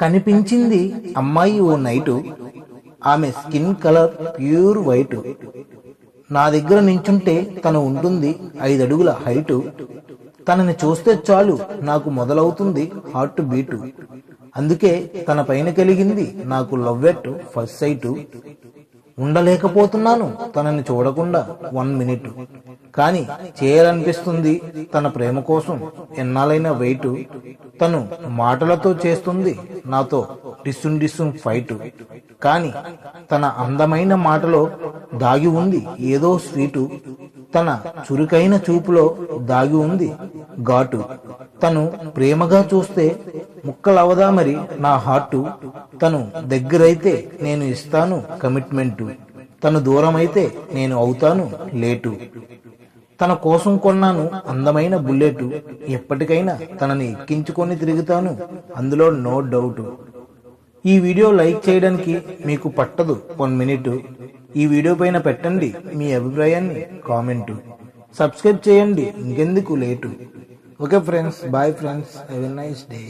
కనిపించింది అమ్మాయి ఓ నైటు. ఆమె స్కిన్ కలర్ ప్యూర్ వైట్. నా దగ్గర నించుంటే తను ఉంటుంది 5 అడుగుల హైటు. తనని చూస్తే చాలు నాకు మొదలవుతుంది హార్ట్ బీటు. అందుకే తన పైన కలిగింది నాకు లవ్ ఎట్ ఫస్ట్ సైటు. ఉండలేకపోతున్నాను తనని చూడకుండా 1 మినిట్. కానీ చేయాలనిపిస్తుంది తన ప్రేమ కోసం ఎన్నాళ్ళైనా వెయిటు. తను మాటలతో చేస్తుంది నాతో డిస్సుం ఫైటు. కానీ తన అందమైన మాటలో దాగి ఉంది ఏదో స్వీటు. తన చురుకైన చూపులో దాగి ఉంది ఘాటు. తను ప్రేమగా చూస్తే ముక్కలవదా మరి నా హార్టు. తను దగ్గరైతే నేను ఇస్తాను కమిట్మెంటు. తను దూరమైతే నేను అవుతాను లేటు. తన కోసం కొన్నాను అందమైన బుల్లెట్. ఎప్పటికైనా తనని ఎక్కించుకొని తిరుగుతాను, అందులో నో డౌట్. ఈ వీడియో లైక్ చేయడానికి మీకు పట్టదు 1 మినిట్. ఈ వీడియో పైన పెట్టండి మీ అభిప్రాయాన్ని కామెంటు. సబ్స్క్రైబ్ చేయండి, ఇంకెందుకు late. Okay friends, bye friends, have a nice day.